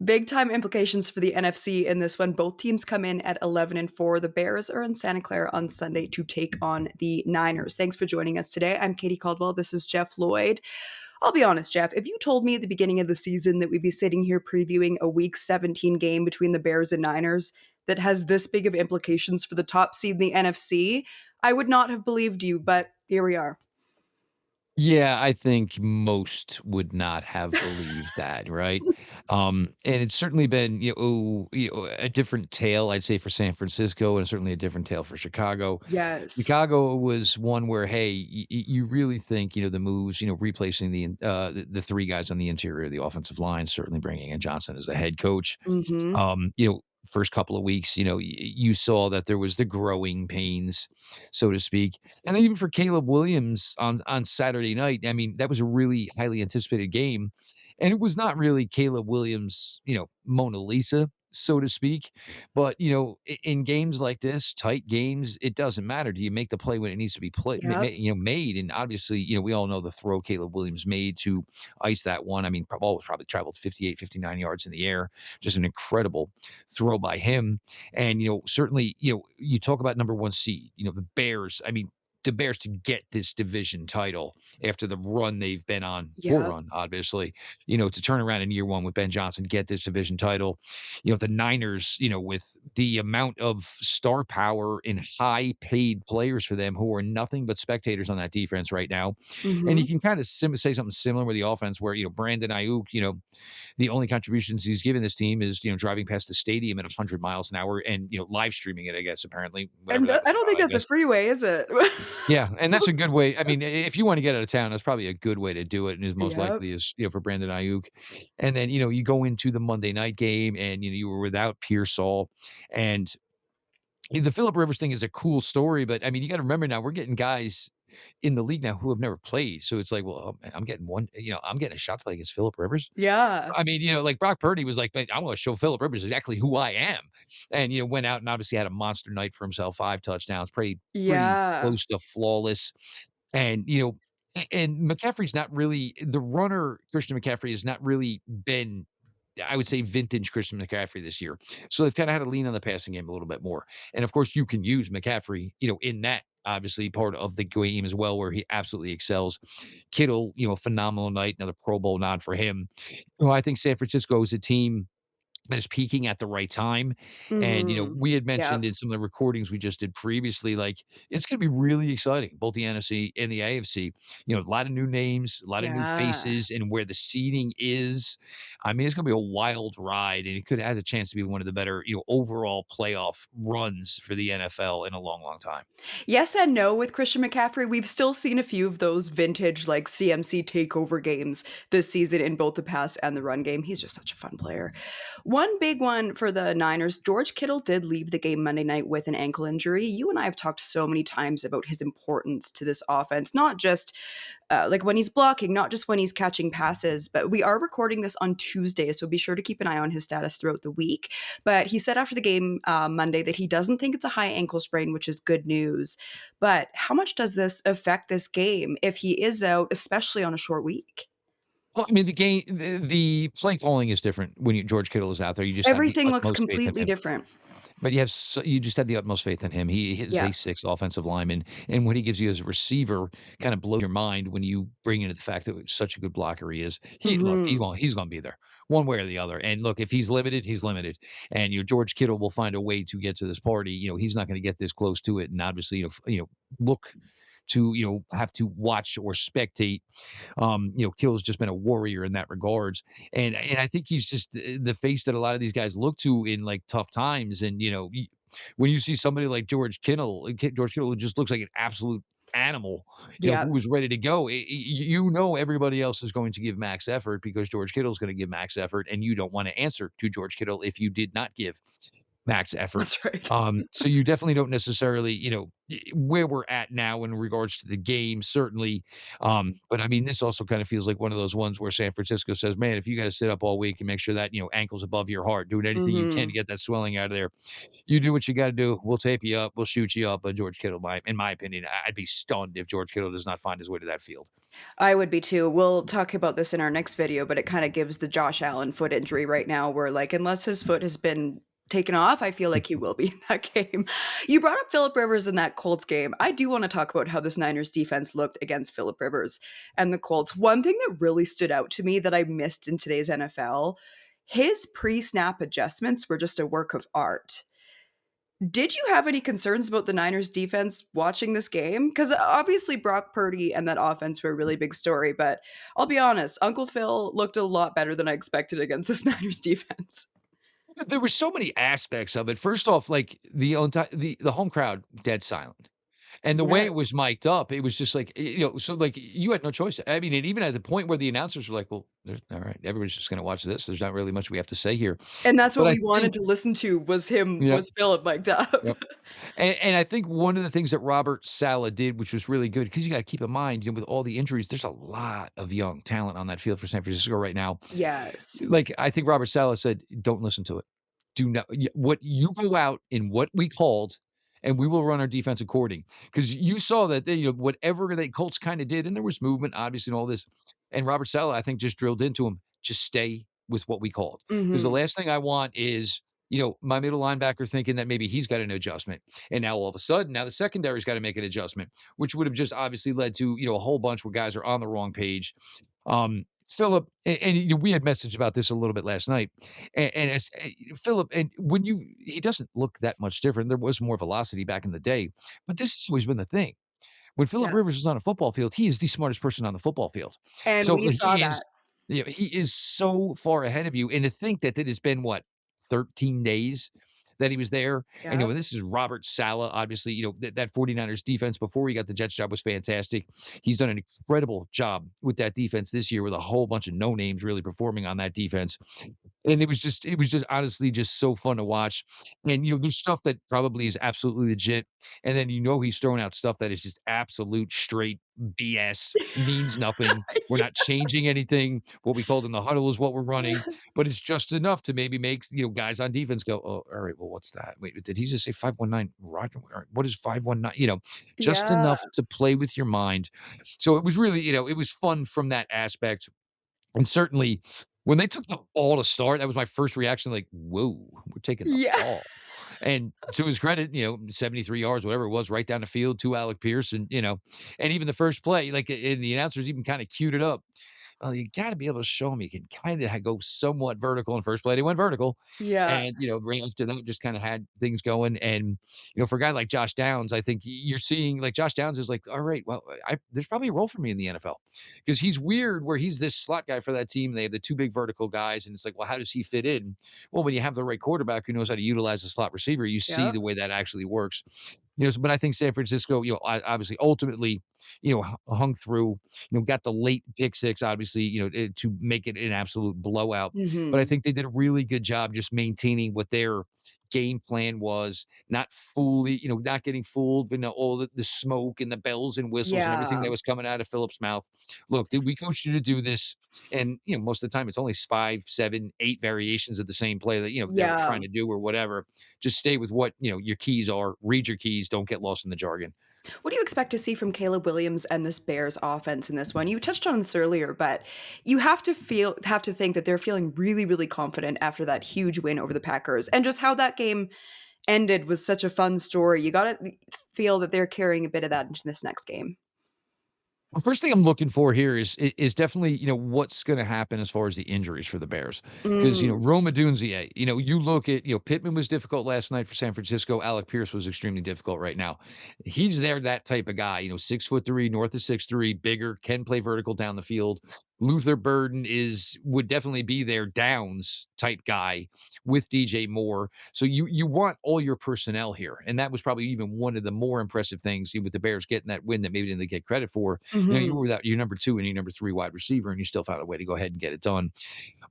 Big time implications for the NFC in this one. Both teams come in at 11-4. The Bears are in Santa Clara on Sunday to take on the Niners. Thanks for joining us today. I'm Katie Caldwell. This is Jeff Lloyd. I'll be honest, Jeff, if you told me at the beginning of the season that we'd be sitting here previewing a Week 17 game between the Bears and Niners that has this big of implications for the top seed in the NFC, I would not have believed you, but here we are. Yeah, I think most would not have believed that, right? And it's certainly been, a different tale, I'd say, for San Francisco, and certainly a different tale for Chicago. Yes. Chicago was one where, hey, you really think, the moves, replacing the three guys on the interior of the offensive line, certainly bringing in Johnson as the head coach. Mm-hmm. First couple of weeks, you saw that there was the growing pains, so to speak. And then even for Caleb Williams on Saturday night, I mean, that was a really highly anticipated game. And it was not really Caleb Williams, Mona Lisa, so to speak. But, in games like this, tight games, it doesn't matter. Do you make the play when it needs to be Yep. made? And obviously, we all know the throw Caleb Williams made to ice that one. I mean, ball was probably traveled 58, 59 yards in the air. Just an incredible throw by him. And, certainly, you talk about number one seed, the Bears. I mean, the Bears to get this division title after the run they've been on, poor Yep. run, obviously, to turn around in year one with Ben Johnson, get this division title. The Niners, with the amount of star power and high paid players for them who are nothing but spectators on that defense right now. And you Mm-hmm. can kind of say something similar with the offense where, Brandon Ayuk, the only contributions he's given this team is, driving past the stadium at 100 miles an hour and, live streaming it, I guess, apparently, whatever And that was I don't about, think I that's a guess. freeway, is it? Yeah, and that's a good way. I mean, if you want to get out of town, that's probably a good way to do it, and is most Yep. likely is, for Brandon Ayuk. And then, you go into the Monday night game and, you were without Pearsall. And the Philip Rivers thing is a cool story, but I mean, you got to remember now we're getting guys in the league now who have never played. So it's like, well, oh, man, I'm getting one, I'm getting a shot to play against Philip Rivers. Yeah. I mean, like Brock Purdy was like, "Man, I'm going to show Philip Rivers exactly who I am," and went out and obviously had a monster night for himself, 5 touchdowns, pretty Yeah. close to flawless, and and McCaffrey's not really the runner. Christian McCaffrey has not really been, I would say, vintage Christian McCaffrey this year. So they've kind of had to lean on the passing game a little bit more. And of course, you can use McCaffrey, in that obviously part of the game as well, where he absolutely excels. Kittle, phenomenal night, another Pro Bowl nod for him. I think San Francisco is a team that is peaking at the right time. And, Mhm. we had mentioned Yep. in some of the recordings we just did previously, like, it's going to be really exciting, both the NFC and the AFC. A lot of new names, a lot of new Yeah. faces, and where the seating is. I mean, it's going to be a wild ride, and it could have a chance to be one of the better, overall playoff runs for the NFL in a long, long time. Yes and no with Christian McCaffrey. We've still seen a few of those vintage, like, CMC takeover games this season in both the pass and the run game. He's just such a fun player. One big one for the Niners, George Kittle did leave the game Monday night with an ankle injury. You and I have talked so many times about his importance to this offense, not just like when he's blocking, not just when he's catching passes. But we are recording this on Tuesday, so be sure to keep an eye on his status throughout the week. But he said after the game Monday that he doesn't think it's a high ankle sprain, which is good news. But how much does this affect this game if he is out, especially on a short week? Well, I mean, the play calling is different when George Kittle is out there. You just have the Everything looks utmost faith in completely him. different. But you just had the utmost faith in him. He is Yeah. a 6 offensive lineman, and what he gives you as a receiver kind of blows your mind when you bring into the fact that such a good blocker he is. Mhm. He's gonna be there one way or the other. And look, if he's limited, he's limited. And George Kittle will find a way to get to this party. He's not gonna get this close to it, and obviously, look to have to watch or spectate. Kill's just been a warrior in that regards, and I think he's just the face that a lot of these guys look to in like tough times. And when you see somebody like George Kittle, who just looks like an absolute animal, Yeah. who was ready to go. Everybody else is going to give max effort because George Kittle is going to give max effort, and you don't want to answer to George Kittle if you did not give max effort. That's right. So you definitely don't necessarily, where we're at now in regards to the game, certainly. But I mean, this also kind of feels like one of those ones where San Francisco says, man, if you got to sit up all week and make sure that, ankle's above your heart, doing anything you can to Mhm. get that swelling out of there, you do what you got to do. We'll tape you up. We'll shoot you up. But George Kittle, in my opinion, I'd be stunned if George Kittle does not find his way to that field. I would be too. We'll talk about this in our next video, but it kind of gives the Josh Allen foot injury right now, where like unless his foot has been taken off, I feel like he will be in that game. You brought up Philip Rivers in that Colts game. I do want to talk about how this Niners defense looked against Philip Rivers and the Colts. One thing that really stood out to me that I missed in today's NFL, his pre-snap adjustments were just a work of art. Did you have any concerns about the Niners defense watching this game? Because obviously Brock Purdy and that offense were a really big story, but I'll be honest, Uncle Phil looked a lot better than I expected against this Niners defense. There were so many aspects of it. First off, like, the home crowd, dead silent. And the way it was Yes. mic'd up, it was just like, so, like, you had no choice. I mean, and even at the point where the announcers were like, "Well, there's all right, everybody's just gonna watch this. There's not really much we have to say here." And that's But what I we wanted think to listen to was him Yep, was Philip mic'd up. yep. And I think one of the things that Robert Saleh did, which was really good, because you gotta keep in mind, with all the injuries, there's a lot of young talent on that field for San Francisco right now. Yes. Like, I think Robert Saleh said, "Don't listen to it. Do not what you go out in what we called, and we will run our defense according." Because you saw that they, whatever the Colts kinda did, and there was movement, obviously, and all this, and Robert Saleh, I think, just drilled into him, "Just stay with what we called." Because the Mhm. last thing I want is, my middle linebacker thinking that maybe he's got an adjustment, and now all of a sudden, now the secondary's gotta make an adjustment, which would have just obviously led to, a whole bunch where guys are on the wrong page. Philip, and, we had messaged about this a little bit last night, and it's Philip, and he doesn't look that much different. There was more velocity back in the day, but this has always been the thing. When Philip Yeah. Rivers is on a football field, he is the smartest person on the football field. And So we like, saw that. he is so far ahead of you. And to think that it has been what, 13 days that he was there. And Yeah. this is Robert Saleh. Obviously, that 49ers defense before he got the Jets job was fantastic. He's done an incredible job with that defense this year with a whole bunch of no names really performing on that defense. And it was just honestly just so fun to watch. And there's stuff that probably is absolutely legit. And then he's throwing out stuff that is just absolute straight BS, means nothing. We're not changing anything. What we called in the huddle is what we're running, but it's just enough to maybe make guys on defense go, "Oh, all right, well, what's that? Wait, did he just say 519 Roger? All right, what is 519?" Just Yeah. enough to play with your mind. So it was really, it was fun from that aspect. And certainly, when they took the ball to start, that was my first reaction, like, "Whoa, we're taking the Yeah. ball." And to his credit, 73 yards, whatever it was, right down the field to Alec Pierce, and even the first play, like, and the announcers even kinda queued it up. Well, you gotta be able to show them you can kinda go somewhat vertical in first play. They went vertical, Yeah. and, right after that, just kinda had things going, and, for a guy like Josh Downs, I think you're seeing like, Josh Downs is like, "All right, well, I there's probably a role for me in the NFL," because he's weird where he's this slot guy for that team, they have the 2 big vertical guys, and it's like, well, how does he fit in? Well, when you have the right quarterback who knows how to utilize the slot receiver, you see Yeah. the way that actually works. But I think San Francisco, obviously ultimately, hung through, got the late pick six, obviously, to make it an absolute blowout. But I Mhm. think they did a really good job just maintaining what their game plan was, not fully, not getting fooled, all the smoke and the bells and whistles and everything Yeah. that was coming out of Philip's mouth. Look, dude, we coached you to do this. And, most of the time it's only 5, 7, 8 variations of the same play that, they were Yeah. trying to do or whatever. Just stay with what, your keys are, read your keys, don't get lost in the jargon. What do you expect to see from Caleb Williams and this Bears offense in this one? You touched on this earlier, but you have to think that they're feeling really, really confident after that huge win over the Packers. And just how that game ended was such a fun story. You gotta feel that they're carrying a bit of that into this next game. Well, first thing I'm looking for here is definitely, what's gonna happen as far as the injuries for the Bears. Because, Mm. Rome Odunze, you look at, Pittman was difficult last night for San Francisco. Alec Pierce was extremely difficult right now. He's that type of guy, 6'3", north of 6'3", bigger, can play vertical down the field. Luther Burden would definitely be their downs type guy with DJ Moore. So you want all your personnel here. And that was probably even one of the more impressive things, with the Bears getting that win that maybe didn't get credit for. You Mhm. were without your number 2 and your number 3 wide receiver, and you still found a way to go ahead and get it done.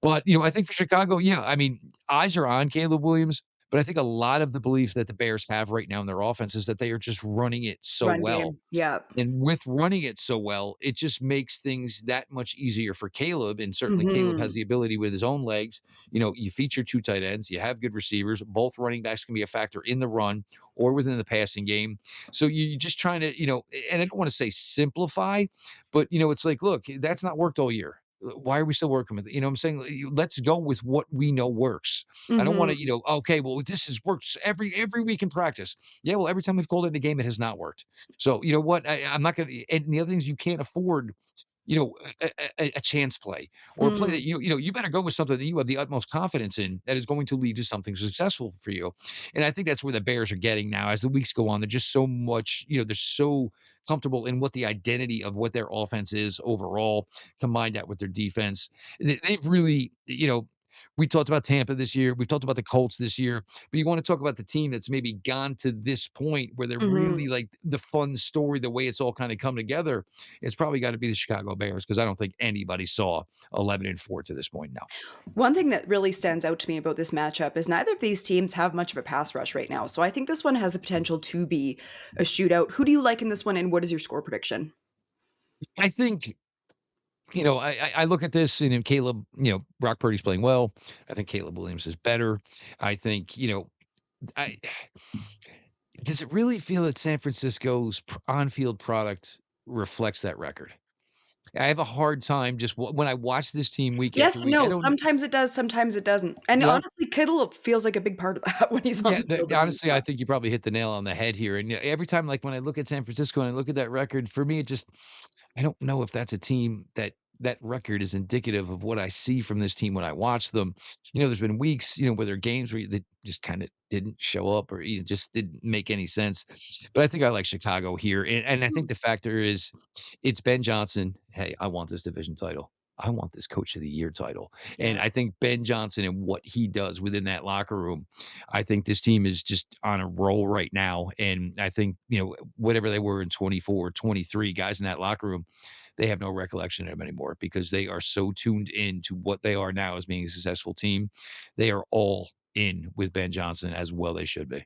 But, I think for Chicago, yeah, I mean, eyes are on Caleb Williams, But I think a lot of the belief that the Bears have right now in their offense is that they are just running it so Run well. game. Yeah. And with running it so well, it just makes things that much easier for Caleb, and certainly Caleb has Mhm. the ability with his own legs. You feature 2 tight ends, you have good receivers, both running backs can be a factor in the run or within the passing game. So you're just trying to, and I don't wanna say simplify, but, it's like, "Look, that's not worked all year. Why are we still working with it?" You know what I'm saying? Let's go with what we know works. I don't wanna, Mhm. "Okay, well, this has worked every week in practice." Yeah, well, every time we've called it in a game, it has not worked. So, you know what? I'm not gonna, and the other thing is you can't afford, a chance play or a play that Mm. you better go with something that you have the utmost confidence in that is going to lead to something successful for you. And I think that's where the Bears are getting now as the weeks go on. They're just so much, they're so comfortable in what the identity of what their offense is overall, combined that with their defense. They've really, we talked about Tampa this year. We've talked about the Colts this year, but you want to talk about the team that's maybe gone to this point where they're Mhm. really like the fun story, the way it's all kind of come together. It's probably got to be the Chicago Bears because I don't think anybody saw 11-4 to this point now. One thing that really stands out to me about this matchup is neither of these teams have much of a pass rush right now. So I think this one has the potential to be a shootout. Who do you like in this one, and what is your score prediction? I think, I look at this and then Caleb, Brock Purdy's playing well. I think Caleb Williams is better. I think, I does it really feel that San Francisco's on-field product reflects that record? I have a hard time just when I watch this team week after Yes, week. I no, don't. sometimes it does, sometimes it doesn't. And Yep. honestly, Kittle feels like a big part of that when he's on Yeah, the field with them. honestly, I think you probably hit the nail on the head here. And every time, like when I look at San Francisco and I look at that record, for me, it just I don't know if that's a team that record is indicative of what I see from this team when I watch them. There's been weeks, where there are games where they just kind of didn't show up or just didn't make any sense. But I think I like Chicago here, and I think the factor is it's Ben Johnson. Hey, I want this division title. I want this coach of the year title. And Yeah. I think Ben Johnson and what he does within that locker room, I think this team is just on a roll right now. And I think, whatever they were in 24, 23 guys in that locker room, they have no recollection of him anymore because they are so tuned in to what they are now as being a successful team. They are all in with Ben Johnson as well they should be.